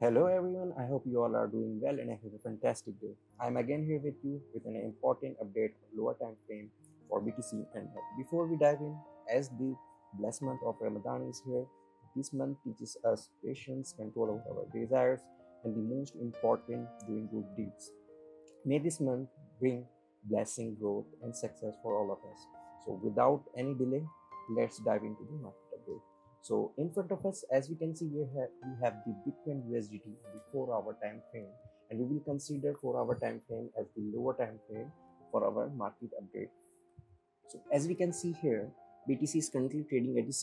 Hello everyone, I hope you all are doing well and have a fantastic day. I'm again here with you with an important update on lower time frame for BTC and before we dive in, as the blessed month of Ramadan is here, this month teaches us patience, control over our desires, and the most important, doing good deeds. May this month bring blessing, growth, and success for all of us. So, without any delay, let's dive into the market update. So, in front of us, as we can see, we have the Bitcoin USDT, the 4-hour time frame, and we will consider 4-hour time frame as the lower time frame for our market update. So, as we can see here, BTC is currently trading at the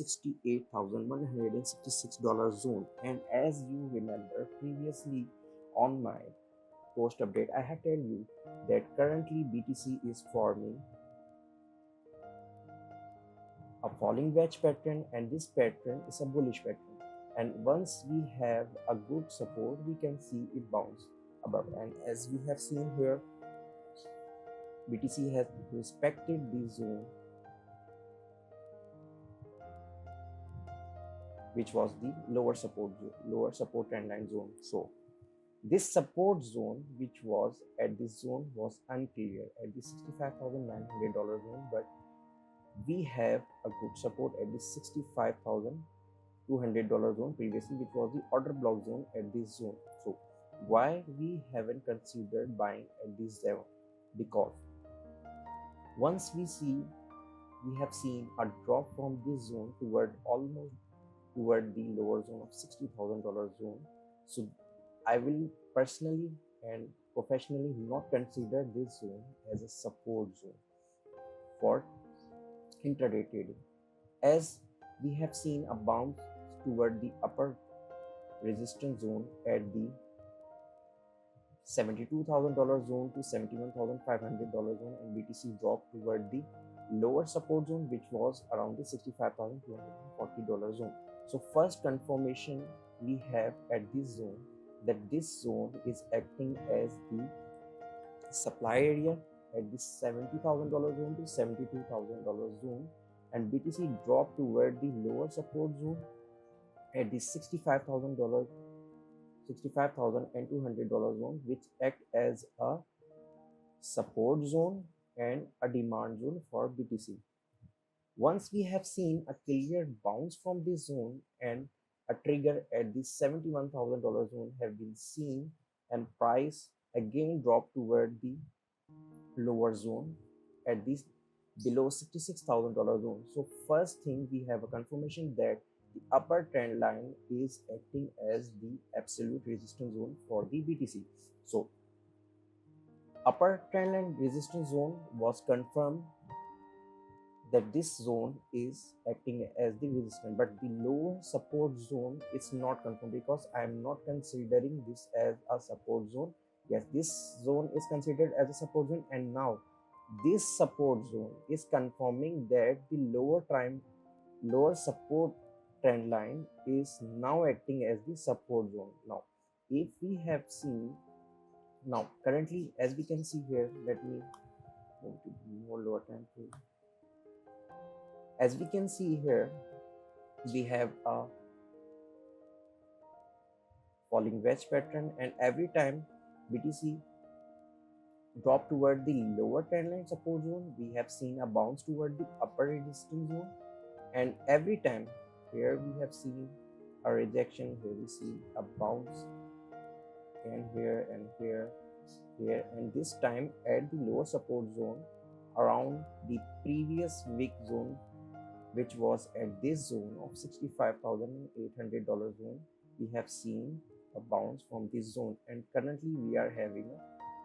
$68,166 zone, and as you remember previously on my post update, I have tell you that currently BTC is forming a falling wedge pattern, and this pattern is a bullish pattern. And once we have a good support, we can see it bounce above. And as we have seen here, BTC has respected this zone, which was the lower support trend line zone. So this support zone, which was at this zone, was unclear at the $65,900 zone, but we have a good support at the $65,200 zone previously, which was the order block zone at this zone. So why we haven't considered buying at this level? Because once we have seen a drop from this zone toward the lower zone of $60,000 zone. So I will personally and professionally not consider this zone as a support zone for intraday trading, as we have seen a bounce toward the upper resistance zone at the $72,000 zone to $71,500 zone, and BTC dropped toward the lower support zone, which was around the $65,240 zone. So first confirmation we have at this zone, that this zone is acting as the supply area at the $70,000 zone to $72,000 zone, and BTC dropped toward the lower support zone at the $65,200 zone, which act as a support zone and a demand zone for BTC. Once we have seen a clear bounce from this zone and a trigger at the $71,000 zone have been seen, and price again dropped toward the lower zone at this below $66,000 zone. So first thing, we have a confirmation that the upper trend line is acting as the absolute resistance zone for the BTC. So upper trend line resistance zone was confirmed, that this zone is acting as the resistance, but the lower support zone is not confirmed, because I am not considering this as a support zone. Yes, this zone is considered as a support zone, and now this support zone is confirming that the lower support trend line is now acting as the support zone. Now if we have seen, now currently as we can see here, let me move to more lower time frame. As we can see here, we have a falling wedge pattern, and every time BTC drop toward the lower trend line support zone, we have seen a bounce toward the upper resistance zone, and every time here we have seen a rejection, here we see a bounce, and here and here, and this time at the lower support zone around the previous week zone, which was at this zone of $65,800 zone. We have seen a bounce from this zone, and currently we are having a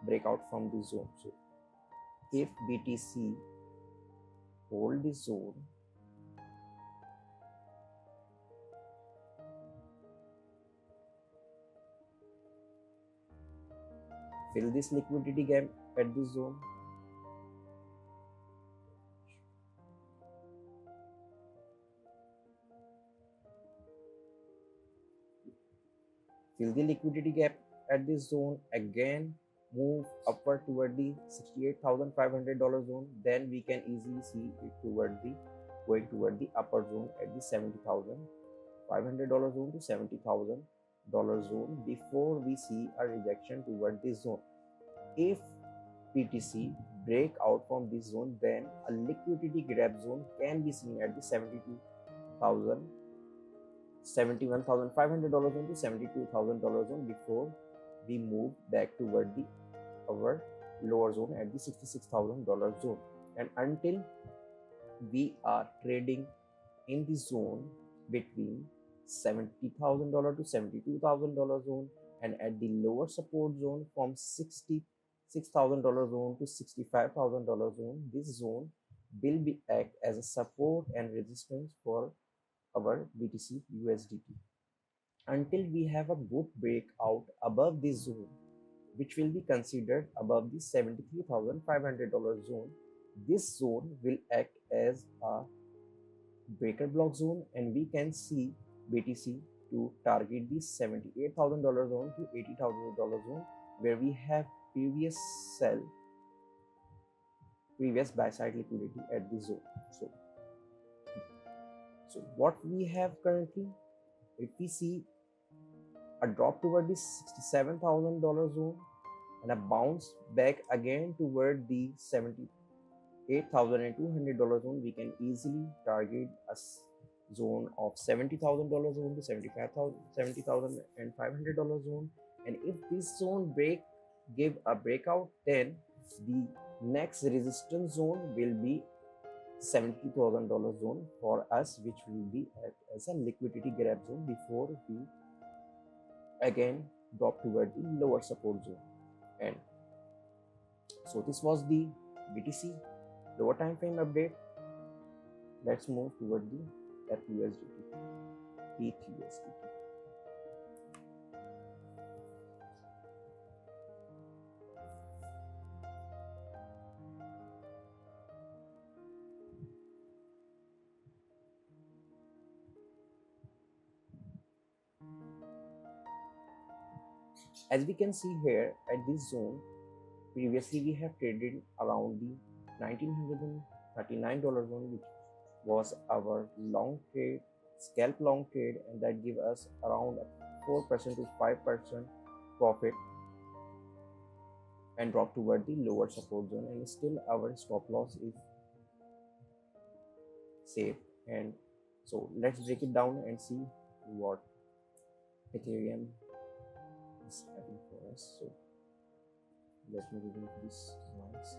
breakout from this zone. So if BTC hold this zone, fill this liquidity gap at this zone, fill the liquidity gap at this zone, again move upward toward the $68,500 zone, then we can easily see it going toward the upper zone at the $70,500 zone to $70,000 zone before we see a rejection toward this zone. If BTC break out from this zone, then a liquidity grab zone can be seen at the $71,500 zone to $72,000 zone before we move back toward our lower zone at the $66,000 zone. And until we are trading in the zone between $70,000 to $72,000 zone, and at the lower support zone from $66,000 zone to $65,000 zone, this zone will be act as a support and resistance for our BTC USDT until we have a good breakout above this zone, which will be considered above the $73,500 zone. This zone will act as a breaker block zone, and we can see BTC to target the $78,000 zone to $80,000 zone, where we have previous buy side liquidity at this zone. So what we have currently, if we see a drop toward the $67,000 zone and a bounce back again toward the $78,200 zone, we can easily target a zone of $70,000 zone to $70,500 zone. And if this zone give a breakout, then the next resistance zone will be $70,000 zone for us, which will be as a liquidity grab zone before we again drop toward the lower support zone. And so this was the BTC lower time frame update. Let's move toward the ETH USDT. As we can see here at this zone, previously we have traded around the $1,939 zone, which was our long trade, scalp long trade, and that give us around 4% to 5% profit and drop toward the lower support zone, and still our stop loss is safe. And so let's break it down and see what Ethereum is having for us. So let me remove this noise.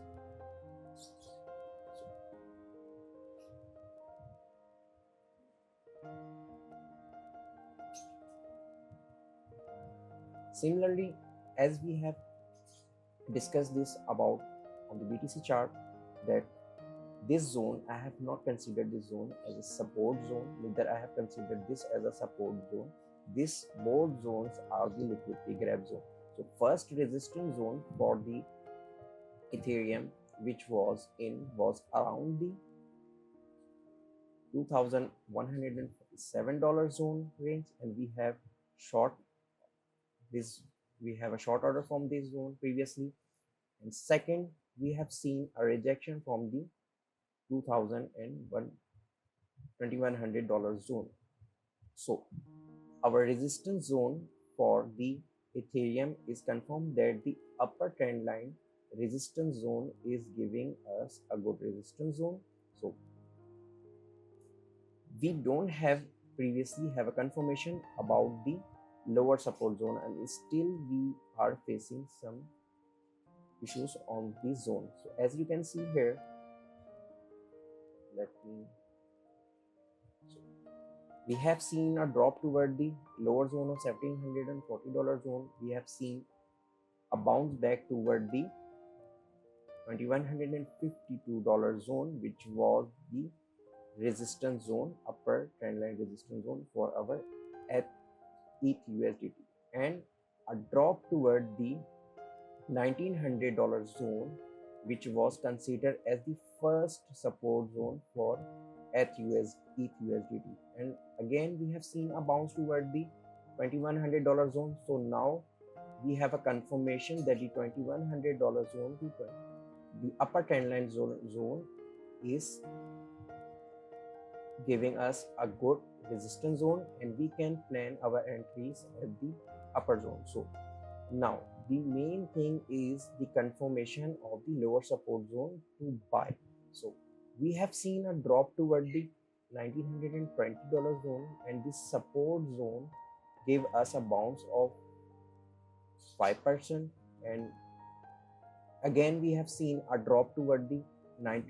Similarly, as we have discussed this about on the BTC chart, that this zone, I have not considered this zone as a support zone, neither I have considered this as a support zone. These both zones are the liquidity grab zone. So first resistance zone for the Ethereum, which was around the $2,147 zone range, and we have a short order from this zone previously. And second, we have seen a rejection from the $2,100 zone. So our resistance zone for the Ethereum is confirmed that the upper trend line resistance zone is giving us a good resistance zone. So we don't previously have a confirmation about the lower support zone, and still we are facing some issues on this zone. So as you can see here, we have seen a drop toward the lower zone of $1,740 zone. We have seen a bounce back toward the $2,152 zone, which was the resistance zone, upper trendline resistance zone for our ETH USDT, and a drop toward the $1,900 zone, which was considered as the first support zone for ETH USDT. And again, we have seen a bounce toward the $2,100 zone. So now we have a confirmation that the $2,100 zone to the upper trendline zone is giving us a good resistance zone, and we can plan our entries at the upper zone. So now the main thing is the confirmation of the lower support zone to buy. So we have seen a drop toward the $1920 zone, and this support zone gave us a bounce of 5%, and again we have seen a drop toward the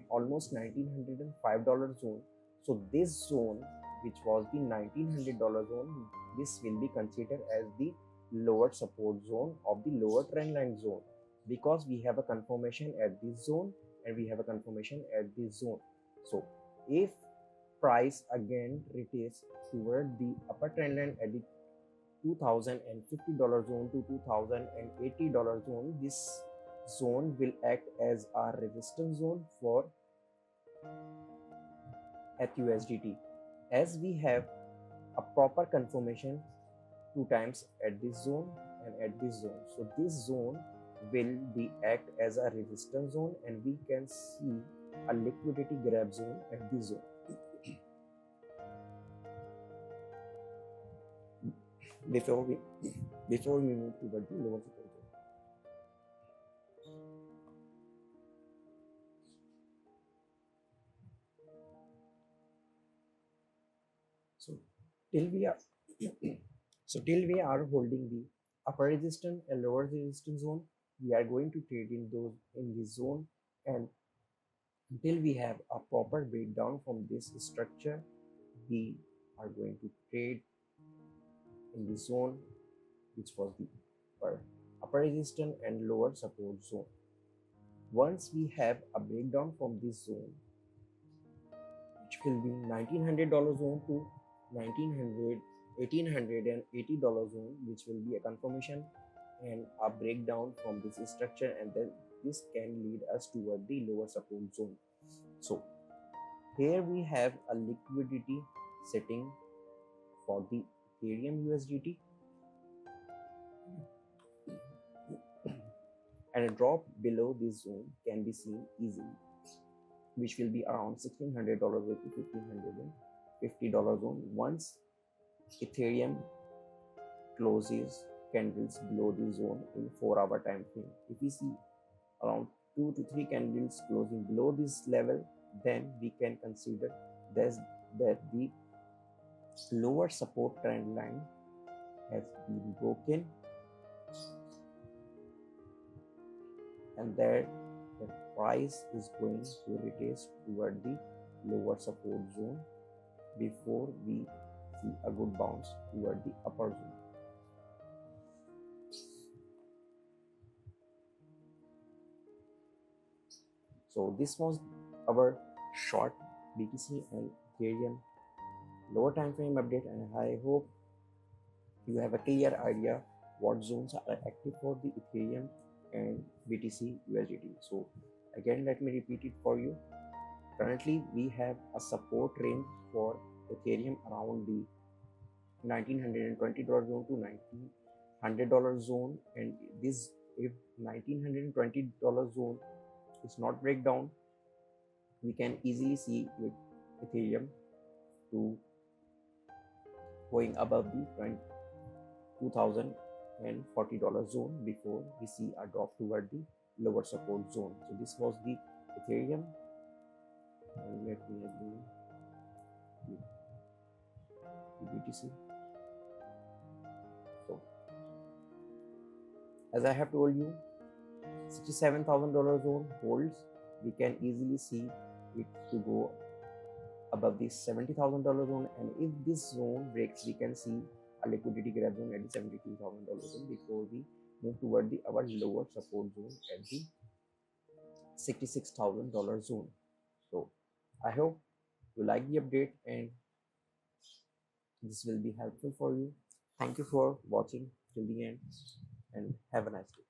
almost $1905 zone. So this zone, which was the $1900 zone, this will be considered as the lower support zone of the lower trend line zone, because we have a confirmation at this zone and we have a confirmation at this zone. So if price again retraces toward the upper trend line at the $2050 zone to $2080 zone, this zone will act as a resistance zone for ETH as we have a proper confirmation two times at this zone and at this zone. So this zone will be act as a resistance zone, and we can see a liquidity grab zone at this zone. before we move toward the lower support zone. So till we are till we are holding the upper resistance and lower resistance zone, we are going to trade in this zone, and until we have a proper breakdown from this structure, we are going to trade in the zone which was the upper resistance and lower support zone. Once we have a breakdown from this zone, which will be $1900 zone to $1880 zone, which will be a confirmation and a breakdown from this structure, and then this can lead us toward the lower support zone. So here we have a liquidity setting for the Ethereum USDT, and a drop below this zone can be seen easily, which will be around $1600 to $1550 zone. Once Ethereum closes candles below the zone in 4-hour time frame, if we see around 2 to 3 candles closing below this level, then we can consider that the lower support trend line has been broken, and that the price is going to retrace toward the lower support zone before we see a good bounce toward the upper zone. So this was our short BTC and Ethereum lower time frame update, and I hope you have a clear idea what zones are active for the Ethereum and BTC USDT. So again, let me repeat it for you. Currently we have a support range for Ethereum around the $1920 zone to $1900 zone, and this, if $1920 zone is not breakdown, we can easily see with Ethereum to going above the $2040 zone before we see a drop toward the lower support zone. So this was the Ethereum, and let me again the BTC. So as I have told you, $67,000 zone holds. We can easily see it to go above this $70,000 zone, and if this zone breaks, we can see a liquidity grab zone at the $72,000 zone before we move toward our lower support zone at the $66,000 zone. So I hope you like the update and this will be helpful for you. Thank you for watching till the end, and have a nice day.